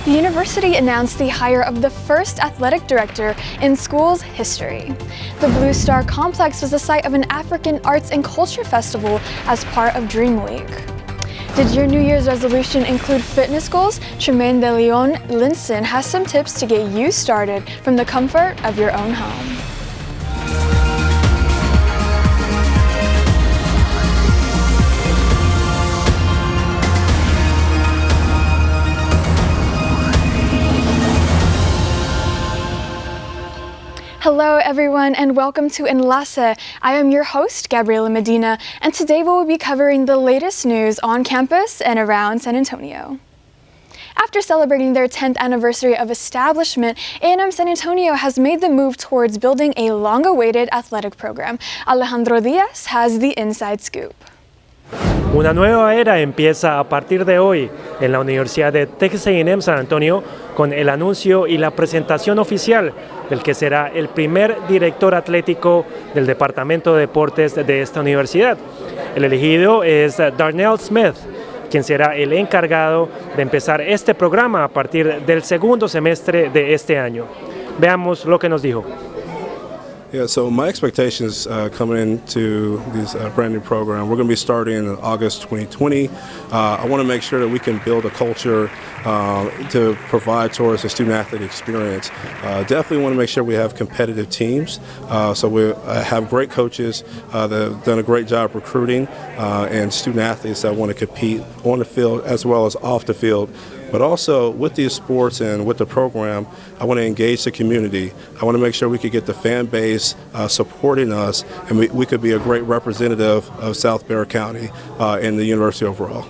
The university announced the hire of the first athletic director in school's history. The Blue Star Complex was the site of an African Arts and Culture Festival as part of Dream Week. Did your New Year's resolution include fitness goals? Tremaine de Leon Linson has some tips to get you started from the comfort of your own home. Hello everyone and welcome to Enlace. I am your host, Gabriela Medina, and today we will be covering the latest news on campus and around San Antonio. After celebrating their 10th anniversary of establishment, A&M San Antonio has made the move towards building a long-awaited athletic program. Alejandro Diaz has the inside scoop. Una nueva era empieza a partir de hoy en la Universidad de Texas A&M San Antonio con el anuncio y la presentación oficial del que será el primer director atlético del Departamento de Deportes de esta universidad. El elegido es Darnell Smith, quien será el encargado de empezar este programa a partir del segundo semestre de este año. Veamos lo que nos dijo. Yeah, so my expectations coming into this brand new program, we're going to be starting in August 2020. I want to make sure that we can build a culture to provide towards a student athlete experience. Definitely want to make sure we have competitive teams. So we have great coaches that have done a great job recruiting and student athletes that want to compete on the field as well as off the field. But also with these sports and with the program, I want to engage the community. I want to make sure we could get the fan base supporting us, and we could be a great representative of South Bexar County and the university overall.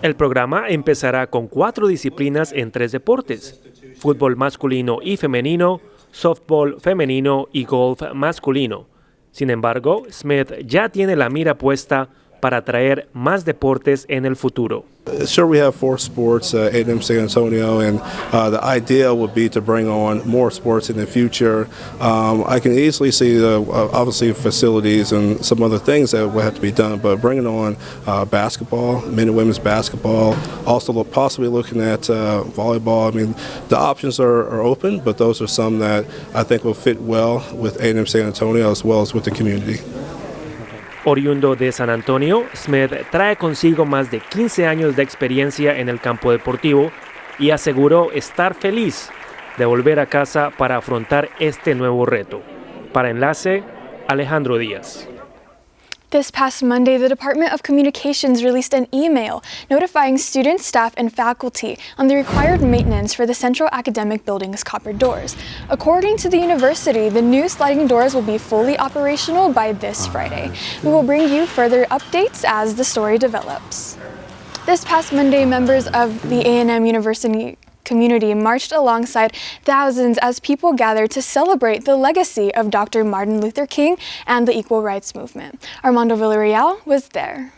El programa empezará con 4 disciplinas en 3 deportes: fútbol masculino y femenino, softball femenino y golf masculino. Sin embargo, Smith ya tiene la mira puesta para traer más deportes en el futuro. Sure, we have 4 sports at A&M San Antonio, and the idea would be to bring on more sports in the future. I can easily see obviously facilities and some other things that would have to be done, but bringing on basketball, men and women's basketball, also possibly looking at volleyball. I mean, the options are open, but those are some that I think will fit well with A&M San Antonio as well as with the community. Oriundo de San Antonio, Smith trae consigo más de 15 años de experiencia en el campo deportivo y aseguró estar feliz de volver a casa para afrontar este nuevo reto. Para Enlace, Alejandro Diaz. This past Monday, the Department of Communications released an email notifying students, staff, and faculty on the required maintenance for the Central Academic Building's copper doors. According to the university, the new sliding doors will be fully operational by this Friday. We will bring you further updates as the story develops. This past Monday, members of the A&M University community marched alongside thousands as people gathered to celebrate the legacy of Dr. Martin Luther King and the Equal Rights Movement. Armando Villarreal was there.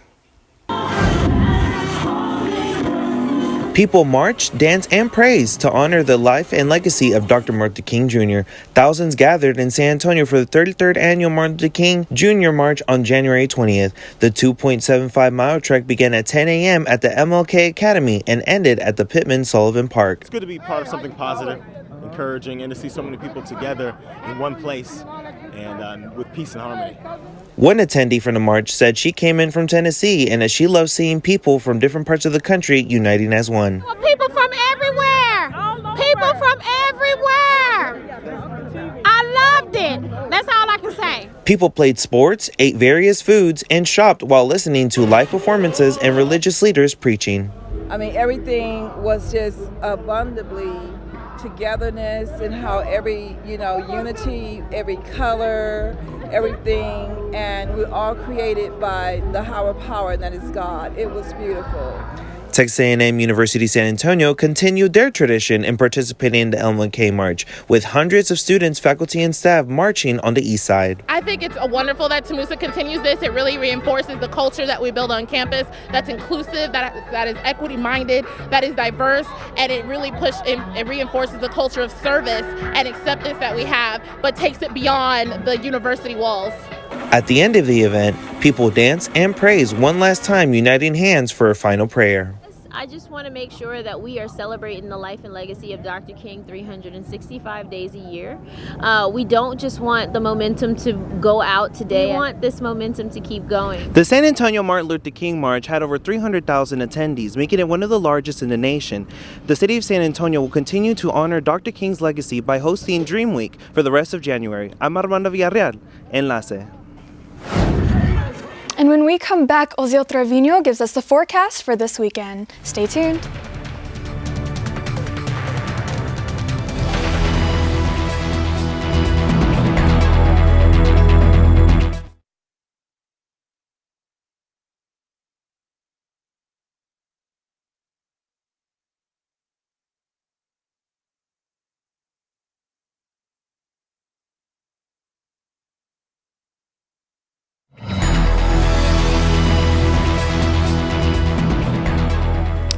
People marched, danced, and praised to honor the life and legacy of Dr. Martin Luther King Jr. Thousands gathered in San Antonio for the 33rd Annual Martin Luther King Jr. March on January 20th. The 2.75-mile trek began at 10 a.m. at the MLK Academy and ended at the Pittman-Sullivan Park. It's good to be part of something positive, encouraging, and to see so many people together in one place and with peace and harmony. One attendee from the march said she came in from Tennessee and that she loves seeing people from different parts of the country uniting as one. People from everywhere! People from everywhere! I loved it! That's all I can say. People played sports, ate various foods, and shopped while listening to live performances and religious leaders preaching. I mean, everything was just abundantly togetherness and how every, unity, every color, everything, and we're all created by the higher power, and that is God. It was beautiful. Texas A&M University-San Antonio continued their tradition in participating in the MLK March, with hundreds of students, faculty, and staff marching on the east side. I think it's wonderful that TMUSA continues this. It really reinforces the culture that we build on campus, that's inclusive, that is equity-minded, that is diverse, and it really it reinforces the culture of service and acceptance that we have, but takes it beyond the university walls. At the end of the event, people danced and praised one last time, uniting hands for a final prayer. I just want to make sure that we are celebrating the life and legacy of Dr. King 365 days a year. We don't just want the momentum to go out today. We want this momentum to keep going. The San Antonio Martin Luther King March had over 300,000 attendees, making it one of the largest in the nation. The city of San Antonio will continue to honor Dr. King's legacy by hosting Dream Week for the rest of January. I'm Armando Villarreal, Enlace. And when we come back, Oziel Treviño gives us the forecast for this weekend. Stay tuned.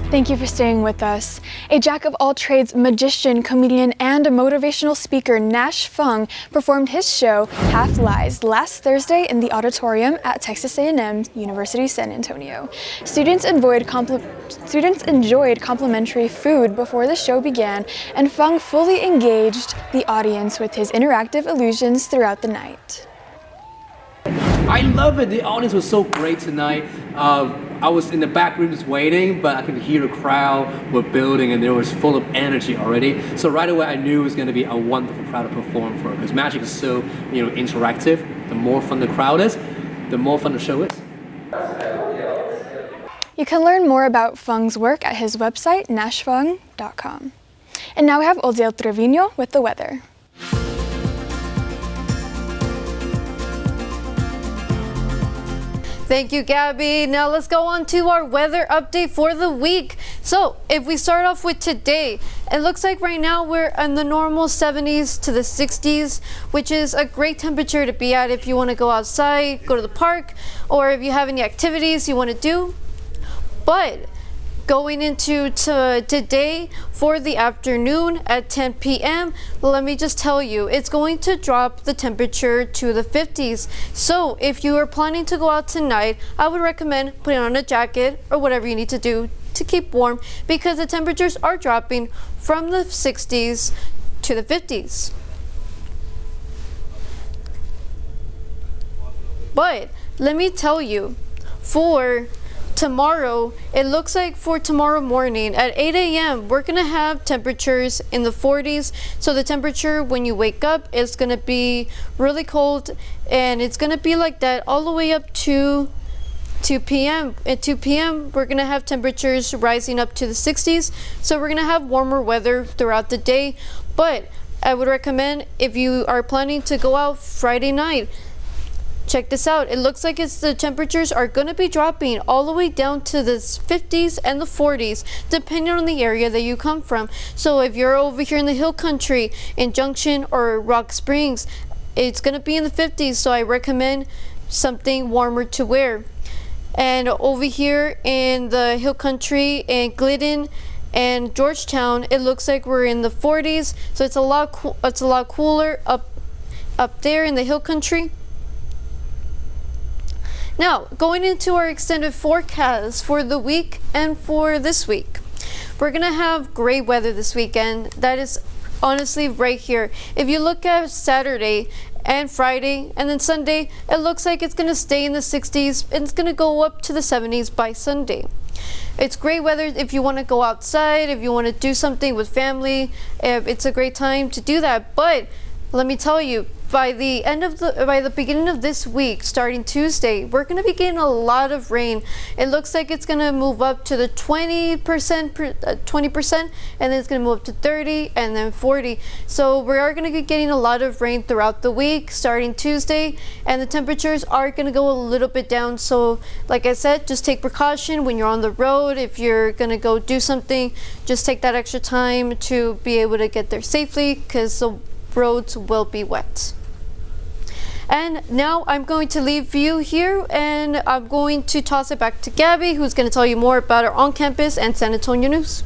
Thank you for staying with us. A jack-of-all-trades magician, comedian, and a motivational speaker, Nash Fung, performed his show, Half Lies, last Thursday in the auditorium at Texas A&M University-San Antonio. Students enjoyed complimentary food before the show began, and Fung fully engaged the audience with his interactive illusions throughout the night. I love it. The audience was so great tonight. I was in the back room just waiting, but I could hear the crowd were building and they was full of energy already. So right away I knew it was going to be a wonderful crowd to perform for, because magic is so, interactive. The more fun the crowd is, the more fun the show is. You can learn more about Fung's work at his website, nashfung.com. And now we have Oziel Treviño with the weather. Thank you, Gabby. Now let's go on to our weather update for the week. So if we start off with today, it looks like right now we're in the normal 70s to the 60s, which is a great temperature to be at if you want to go outside, go to the park, or if you have any activities you want to do. But going into today for the afternoon at 10 p.m., let me just tell you, it's going to drop the temperature to the 50s. So if you are planning to go out tonight, I would recommend putting on a jacket or whatever you need to do to keep warm, because the temperatures are dropping from the 60s to the 50s. But let me tell you, for tomorrow, it looks like for tomorrow morning at 8 a.m. we're gonna have temperatures in the 40s. So the temperature when you wake up is gonna be really cold, and it's gonna be like that all the way up to 2 p.m. At 2 p.m. we're gonna have temperatures rising up to the 60s. So we're gonna have warmer weather throughout the day. But I would recommend, if you are planning to go out Friday night, check this out. It looks like the temperatures are going to be dropping all the way down to the 50s and the 40s, depending on the area that you come from. So if you're over here in the hill country, in Junction or Rock Springs, it's going to be in the 50s. So I recommend something warmer to wear. And over here in the hill country in Glidden and Georgetown, it looks like we're in the 40s. So it's a lot cooler up there in the hill country. Now, going into our extended forecast for the week and for this week. We're gonna have great weather this weekend. That is honestly right here. If you look at Saturday and Friday and then Sunday, it looks like it's gonna stay in the 60s and it's gonna go up to the 70s by Sunday. It's great weather if you want to go outside, if you want to do something with family. It's a great time to do that. But let me tell you, by the beginning of this week, starting Tuesday, we're going to be getting a lot of rain. It looks like it's going to move up to the 20%, and then it's going to move up to 30 and then 40. So we are going to be getting a lot of rain throughout the week, starting Tuesday, and the temperatures are going to go a little bit down. So like I said, just take precaution when you're on the road. If you're going to go do something, just take that extra time to be able to get there safely, because the roads will be wet. And now I'm going to leave you here, and I'm going to toss it back to Gabby, who's going to tell you more about our on-campus and San Antonio news.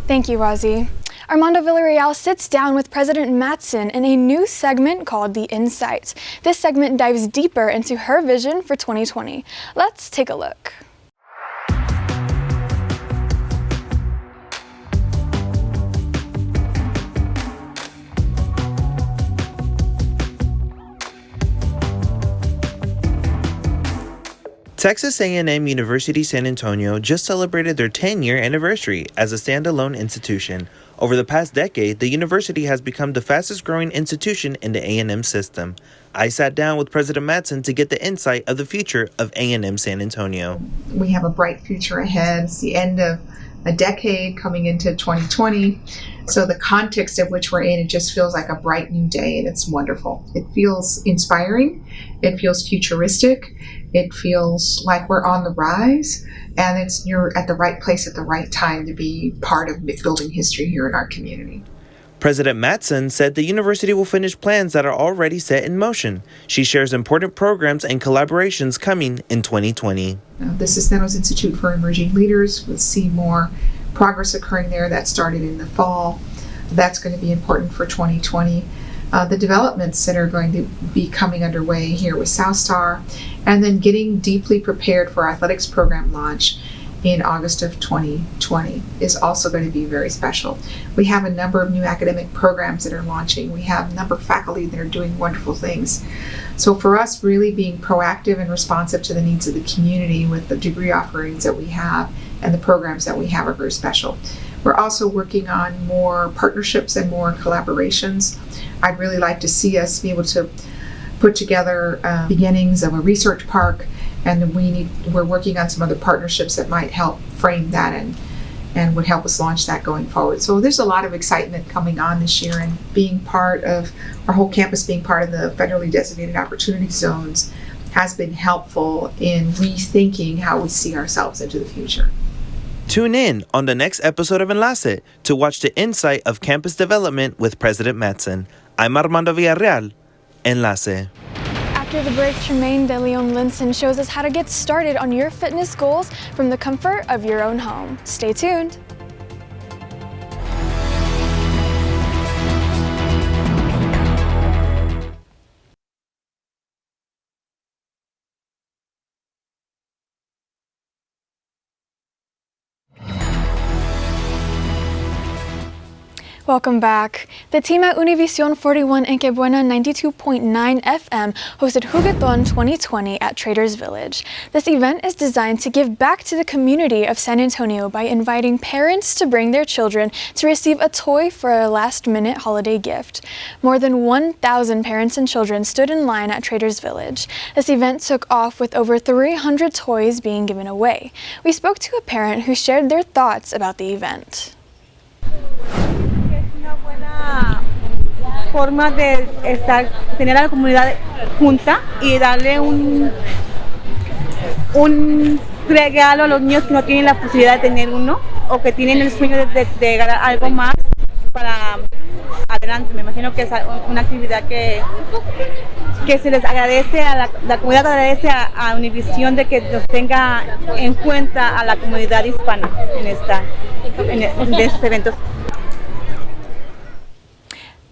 Thank you, Rosie. Armando Villarreal sits down with President Mattson in a new segment called The Insights. This segment dives deeper into her vision for 2020. Let's take a look. Texas A&M University-San Antonio just celebrated their 10-year anniversary as a standalone institution. Over the past decade, the university has become the fastest-growing institution in the A&M system. I sat down with President Madsen to get the insight of the future of A&M San Antonio. We have a bright future ahead. It's the end of a decade coming into 2020. So the context of which we're in, it just feels like a bright new day, and it's wonderful. It feels inspiring. It feels futuristic. It feels like we're on the rise, and you're at the right place at the right time to be part of building history here in our community. President Madsen said the university will finish plans that are already set in motion. She shares important programs and collaborations coming in 2020. The Cisneros Institute for Emerging Leaders, we'll see more progress occurring there. That started in the fall. That's going to be important for 2020. The developments that are going to be coming underway here with South Star, and then getting deeply prepared for our athletics program launch in August of 2020 is also going to be very special. We have a number of new academic programs that are launching. We have a number of faculty that are doing wonderful things. So for us, really being proactive and responsive to the needs of the community with the degree offerings that we have and the programs that we have are very special. We're also working on more partnerships and more collaborations. I'd really like to see us be able to put together beginnings of a research park, and we're working on some other partnerships that might help frame that and would help us launch that going forward. So there's a lot of excitement coming on this year, and being part of our whole campus, being part of the federally designated opportunity zones has been helpful in rethinking how we see ourselves into the future. Tune in on the next episode of Enlace to watch the insight of campus development with President Madsen. I'm Armando Villarreal. Enlace. After the break, Tremaine De Leon Linson shows us how to get started on your fitness goals from the comfort of your own home. Stay tuned. Welcome back. The team at Univision 41 and Que Buena 92.9 FM hosted Jugueton 2020 at Traders Village. This event is designed to give back to the community of San Antonio by inviting parents to bring their children to receive a toy for a last-minute holiday gift. More than 1,000 parents and children stood in line at Traders Village. This event took off with over 300 toys being given away. We spoke to a parent who shared their thoughts about the event. Forma de tener a la comunidad junta y darle un regalo a los niños que no tienen la posibilidad de tener uno o que tienen el sueño de ganar algo más para adelante. Me imagino que es una actividad que se les agradece la comunidad agradece a Univision de que nos tenga en cuenta a la comunidad hispana en estos eventos.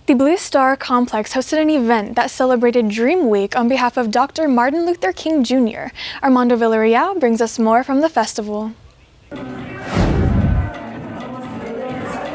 The Blue Star Complex hosted an event that celebrated Dream Week on behalf of Dr. Martin Luther King Jr. Armando Villarreal brings us more from the festival.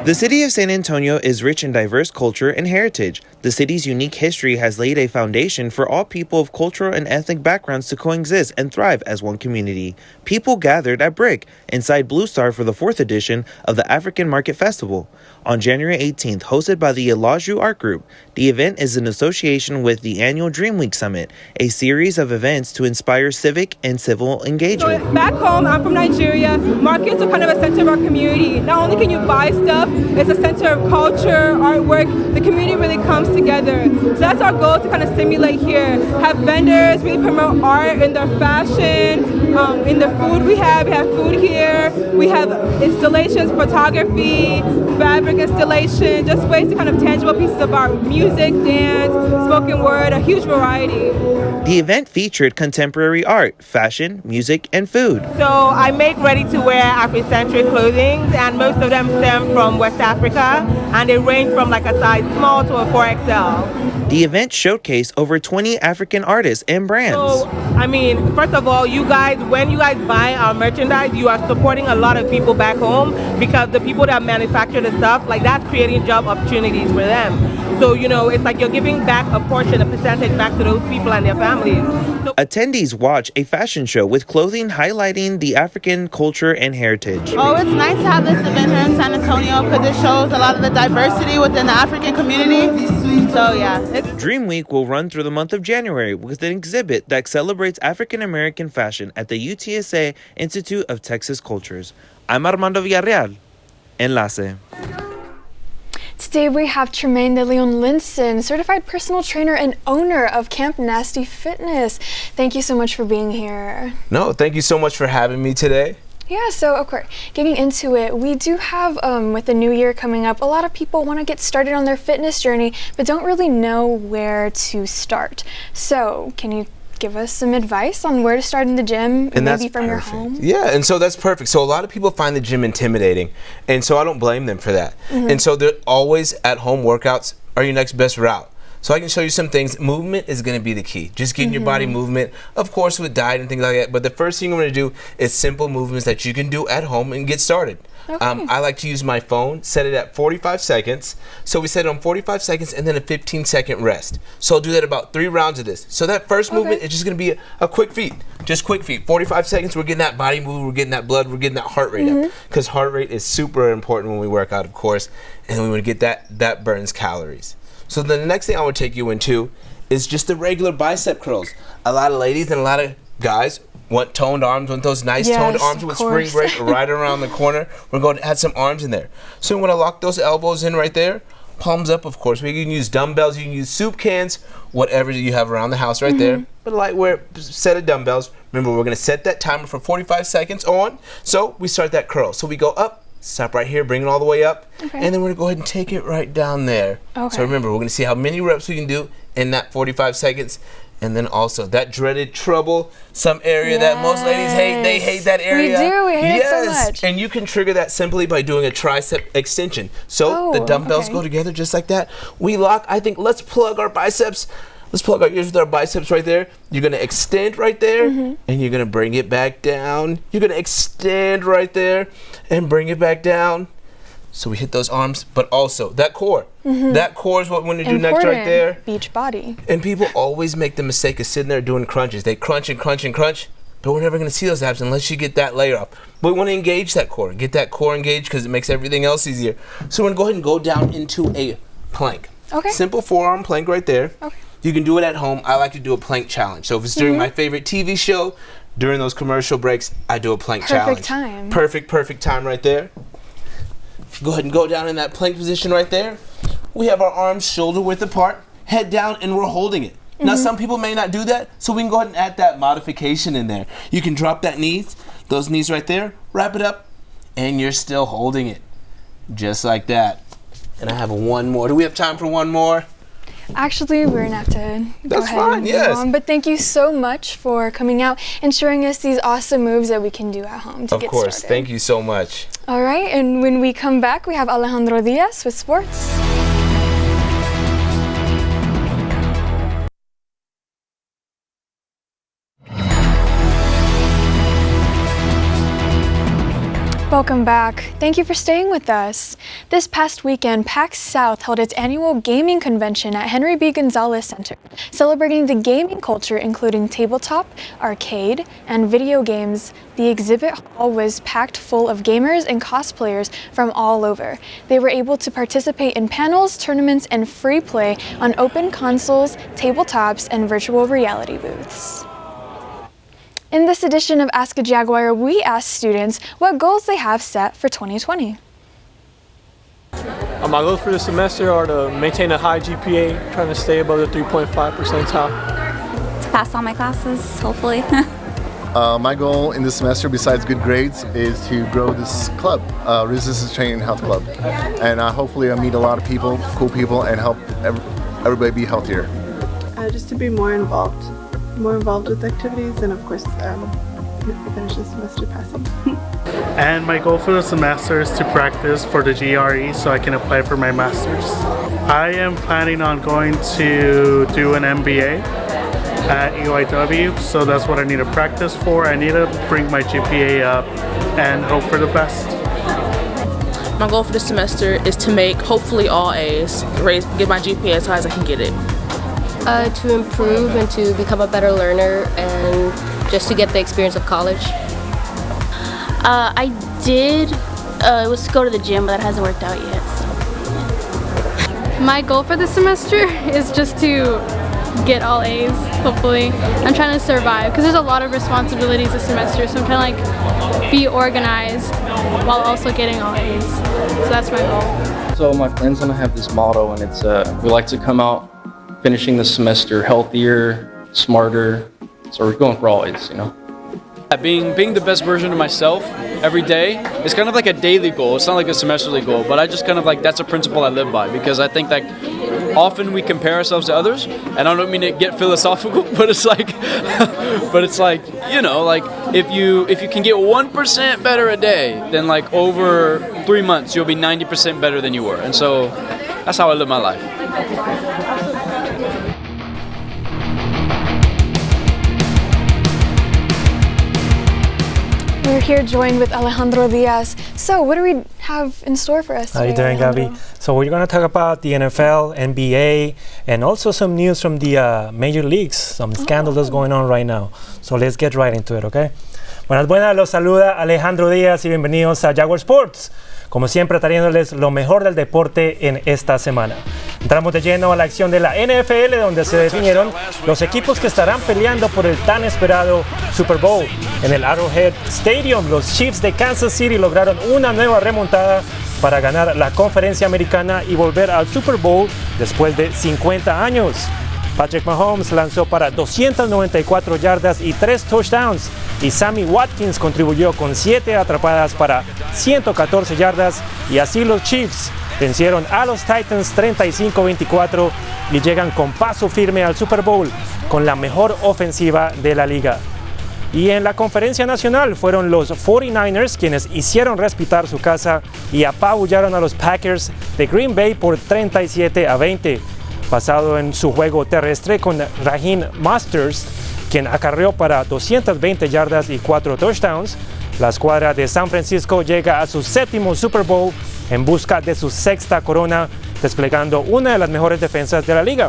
The city of San Antonio is rich in diverse culture and heritage. The city's unique history has laid a foundation for all people of cultural and ethnic backgrounds to coexist and thrive as one community. People gathered at Brick inside Blue Star for the 4th edition of the African Market Festival. On January 18th, hosted by the Elaju Art Group, the event is in association with the annual Dream Week Summit, a series of events to inspire civic and civil engagement. So back home, I'm from Nigeria. Markets are kind of a center of our community. Not only can you buy stuff, it's a center of culture, artwork. The community really comes together. So that's our goal to kind of stimulate here. Have vendors really promote art in their fashion, in the food we have food here. We have installations, photography, fabric installation, just ways to kind of tangible pieces of art, music, dance, spoken word, a huge variety. The event featured contemporary art, fashion, music, and food. So I make ready-to-wear Afrocentric clothing, and most of them stem from West Africa, and they range from like a size small to a 4XL. The event showcased over 20 African artists and brands. So, I mean, first of all, you guys, when you guys buy our merchandise, you are supporting a lot of people back home because the people that manufacture the stuff, like that's creating job opportunities for them. So, you know, it's like you're giving back a portion, a percentage back to those people and their families. Attendees watch a fashion show with clothing highlighting the African culture and heritage. Oh, it's nice to have this event here in San Antonio because it shows a lot of the diversity within the African community. So yeah. Dream Week will run through the month of January with an exhibit that celebrates African American fashion at the UTSA Institute of Texas Cultures. I'm Armando Villarreal. Enlace. Today we have Tremaine de Leon Linson, certified personal trainer and owner of Camp Nasty Fitness. Thank you so much for being here. No, thank you so much for having me today. Yeah, so of course, getting into it, we do have, with the new year coming up, a lot of people want to get started on their fitness journey, but don't really know where to start. So, can you give us some advice on where to start in the gym, and maybe from your home? Yeah, and so that's perfect. So a lot of people find the gym intimidating, and so I don't blame them for that. And so they're always at-home workouts are your next best route. So I can show you some things. Movement is going to be the key. Just getting your body movement, of course, with diet and things like that. But the first thing I'm going to do is simple movements that you can do at home and get started. Okay. I like to use my phone, set it at 45 seconds. So we set it on 45 seconds and then a 15-second rest. So I'll do that about 3 rounds of this. So that first movement is just going to be a quick feet. Just quick feet. 45 seconds, we're getting that body move, we're getting that blood, we're getting that heart rate up. Because heart rate is super important when we work out, of course. And we want to get that burns calories. So then the next thing I would take you into is just the regular bicep curls. A lot of ladies and a lot of guys want toned arms, want those nice toned arms with spring break right around the corner. We're going to add some arms in there. So we want to lock those elbows in right there. Palms up, of course. We can use dumbbells, you can use soup cans, whatever you have around the house right there. But a lightweight set of dumbbells. Remember, we're going to set that timer for 45 seconds on. So we start that curl. So we go up. Stop right here, bring it all the way up, and then we're going to go ahead and take it right down there. So remember, we're going to see how many reps we can do in that 45 seconds, and then also that dreaded troublesome area that most ladies hate. They hate that area. We do. We hate it so much. And you can trigger that simply by doing a tricep extension. So the dumbbells go together just like that. We lock. I think let's plug our biceps. Let's plug our ears with our biceps right there. You're going to extend right there, and you're going to bring it back down. You're going to extend right there and bring it back down. So we hit those arms, but also that core. That core is what we want to do next right there. Beach body. And people always make the mistake of sitting there doing crunches. They crunch and crunch and crunch, but we're never going to see those abs unless you get that layer up. But we want to engage that core. Get that core engaged because it makes everything else easier. So we're going to go ahead and go down into a plank. Simple forearm plank right there. You can do it at home. I like to do a plank challenge. So if it's during my favorite TV show, during those commercial breaks, I do a plank challenge. Perfect time. Perfect time right there. Go ahead and go down in that plank position right there. We have our arms shoulder width apart, head down, and we're holding it. Now some people may not do that, so we can go ahead and add that modification in there. You can drop that knees, those knees right there, wrap it up, and you're still holding it. Just like that. And I have one more. Do we have time for one more? Actually, we're gonna have to go ahead and move on. But thank you so much for coming out and showing us these awesome moves that we can do at home to get started. Of course, thank you so much. All right, and when we come back, we have Alejandro Diaz with sports. Welcome back. Thank you for staying with us. This past weekend, PAX South held its annual gaming convention at Henry B. Gonzalez Center, celebrating the gaming culture including tabletop, arcade, and video games. The exhibit hall was packed full of gamers and cosplayers from all over. They were able to participate in panels, tournaments, and free play on open consoles, tabletops, and virtual reality booths. In this edition of Ask a Jaguar, we asked students what goals they have set for 2020. My goals for the semester are to maintain a high GPA, trying to stay above the 3.5 percentile. To pass all my classes, hopefully. My goal in this semester, besides good grades, is to grow this club, Resistance Training and Health Club. And hopefully I'll meet a lot of people, cool people, and help everybody be healthier. Just to be more involved with activities, and of course finish the semester passing. And my goal for the semester is to practice for the GRE so I can apply for my master's. I am planning on going to do an MBA at EYW, so that's what I need to practice for. I need to bring my GPA up and hope for the best. My goal for this semester is to make hopefully all A's, get my GPA as high as I can get it. To improve and to become a better learner and just to get the experience of college. I did, it was to go to the gym, but that hasn't worked out yet. So. My goal for this semester is just to get all A's, hopefully. I'm trying to survive because there's a lot of responsibilities this semester, so I'm trying to like be organized while also getting all A's. So that's my goal. So my friends and I have this motto, and it's we like to come out finishing the semester healthier, smarter. So we're going for all A's, you know. Being the best version of myself every day is kind of like a daily goal. It's not like a semesterly goal, but I just kind of like, that's a principle I live by, because I think that often we compare ourselves to others, and I don't mean to get philosophical, but it's like, you know, like if you can get 1% better a day, then like over 3 months you'll be 90% better than you were, and so that's how I live my life. We're here joined with Alejandro Diaz. So what do we have in store for us today? How are you doing, Gabby? So we're going to talk about the NFL, NBA, and also some news from the major leagues, some scandal that's going on right now. So let's get right into it, okay? Buenas, los saluda Alejandro Díaz y bienvenidos a Jaguar Sports. Como siempre, trayéndoles lo mejor del deporte en esta semana. Entramos de lleno a la acción de la NFL, donde se definieron los equipos que estarán peleando por el tan esperado Super Bowl. En el Arrowhead Stadium, los Chiefs de Kansas City lograron una nueva remontada para ganar la conferencia americana y volver al Super Bowl después de 50 años. Patrick Mahomes lanzó para 294 yardas y 3 touchdowns, y Sammy Watkins contribuyó con 7 atrapadas para 114 yardas, y así los Chiefs vencieron a los Titans 35-24 y llegan con paso firme al Super Bowl con la mejor ofensiva de la liga. Y en la conferencia nacional fueron los 49ers quienes hicieron respetar su casa y apabullaron a los Packers de Green Bay por 37-20. Basado en su juego terrestre con Raheem Mostert, quien acarreó para 220 yardas y 4 touchdowns, la escuadra de San Francisco llega a su 7º Super Bowl en busca de su 6ª corona, desplegando una de las mejores defensas de la liga.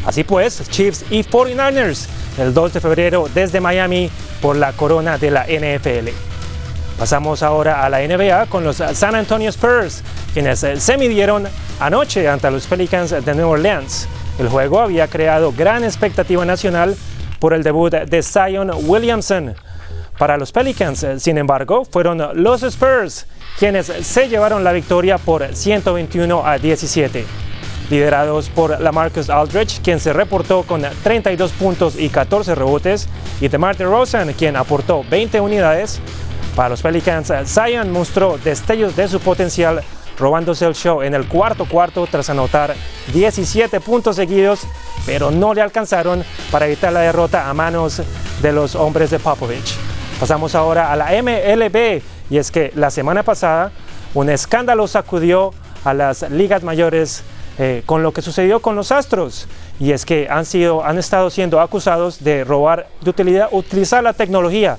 Así pues, Chiefs y 49ers el 2 de febrero desde Miami por la corona de la NFL. Pasamos ahora a la NBA con los San Antonio Spurs, quienes se midieron anoche ante los Pelicans de New Orleans. El juego había creado gran expectativa nacional por el debut de Zion Williamson. Para los Pelicans, sin embargo, fueron los Spurs quienes se llevaron la victoria por 121-17. Liderados por LaMarcus Aldridge, quien se reportó con 32 puntos y 14 rebotes, y DeMar DeRozan, quien aportó 20 unidades. Para los Pelicans, Zion mostró destellos de su potencial, robándose el show en el cuarto tras anotar 17 puntos seguidos, pero no le alcanzaron para evitar la derrota a manos de los hombres de Popovich. Pasamos ahora a la MLB, y es que la semana pasada un escándalo sacudió a las ligas mayores con lo que sucedió con los Astros, y es que han estado siendo acusados de utilizar la tecnología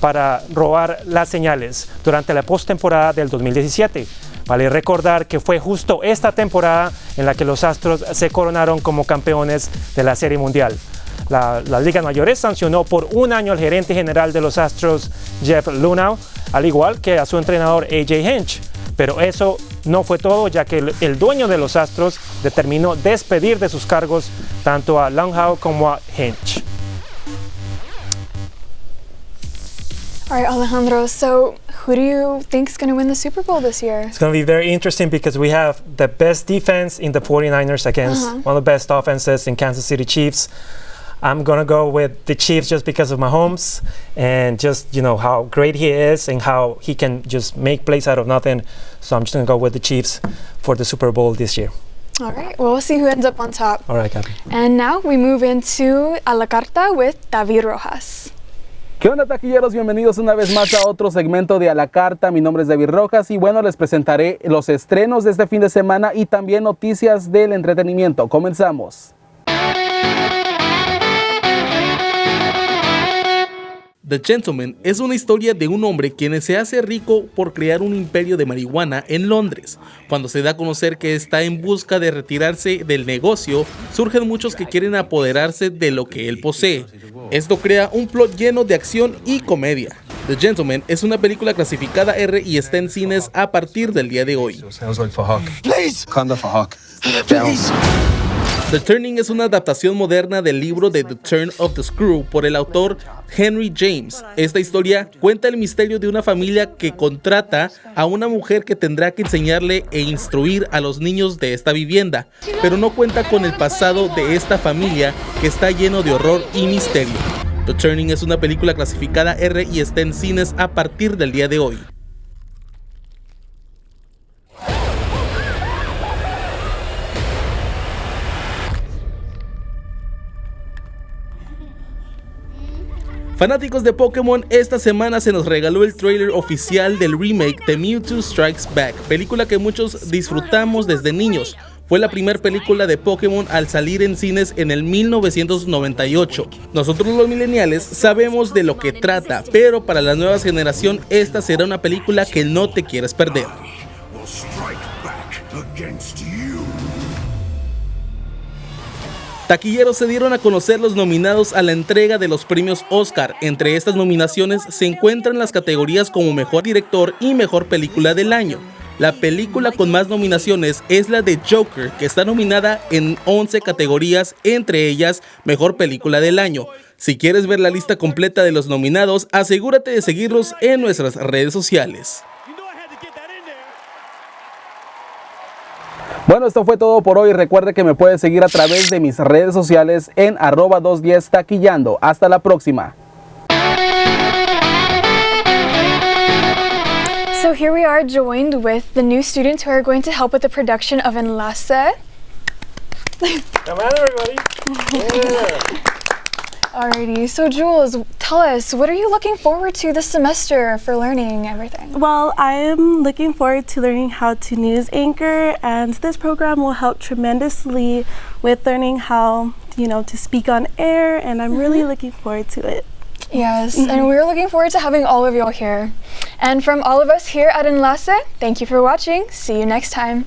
para robar las señales durante la postemporada del 2017. Vale recordar que fue justo esta temporada en la que los Astros se coronaron como campeones de la Serie Mundial. La Liga Mayores sancionó por 1 año al gerente general de los Astros, Jeff Luhnow, al igual que a su entrenador AJ Hinch. Pero eso no fue todo, ya que el dueño de los Astros determinó despedir de sus cargos tanto a Luhnow como a Hinch. All right, Alejandro, so who do you think is going to win the Super Bowl this year? It's going to be very interesting because we have the best defense in the 49ers against one of the best offenses in Kansas City Chiefs. I'm going to go with the Chiefs just because of Mahomes and just, how great he is and how he can just make plays out of nothing. So I'm just going to go with the Chiefs for the Super Bowl this year. All right, well, we'll see who ends up on top. All right, Gabby. And now we move into A la Carta with David Rojas. ¿Qué onda, taquilleros? Bienvenidos una vez más a otro segmento de A la Carta. Mi nombre es David Rojas y bueno, les presentaré los estrenos de este fin de semana y también noticias del entretenimiento. Comenzamos. The Gentleman es una historia de un hombre quien se hace rico por crear un imperio de marihuana en Londres. Cuando se da a conocer que está en busca de retirarse del negocio, surgen muchos que quieren apoderarse de lo que él posee. Esto crea un plot lleno de acción y comedia. The Gentleman es una película clasificada R y está en cines a partir del día de hoy. The Turning es una adaptación moderna del libro de The Turn of the Screw por el autor Henry James. Esta historia cuenta el misterio de una familia que contrata a una mujer que tendrá que enseñarle e instruir a los niños de esta vivienda, pero no cuenta con el pasado de esta familia que está lleno de horror y misterio. The Turning es una película clasificada R y está en cines a partir del día de hoy. Fanáticos de Pokémon, esta semana se nos regaló el tráiler oficial del remake de Mewtwo Strikes Back, película que muchos disfrutamos desde niños. Fue la primera película de Pokémon al salir en cines en el 1998. Nosotros los millennials sabemos de lo que trata, pero para la nueva generación esta será una película que no te quieres perder. Taquilleros, se dieron a conocer los nominados a la entrega de los premios Oscar. Entre estas nominaciones se encuentran las categorías como Mejor Director y Mejor Película del Año. La película con más nominaciones es la de Joker, que está nominada en 11 categorías, entre ellas Mejor Película del Año. Si quieres ver la lista completa de los nominados, asegúrate de seguirnos en nuestras redes sociales. Bueno, esto fue todo por hoy. Recuerde que me puede seguir a través de mis redes sociales en @210taquillando. Hasta la próxima. So here we are joined with the new students who are going to help with the production of Enlace. Come on, everybody. Yeah. Alrighty, so Jules, tell us, what are you looking forward to this semester for learning everything? Well, I am looking forward to learning how to news anchor, and this program will help tremendously with learning how, to speak on air, and I'm really looking forward to it. Yes, and we're looking forward to having all of y'all here. And from all of us here at Enlace, thank you for watching. See you next time.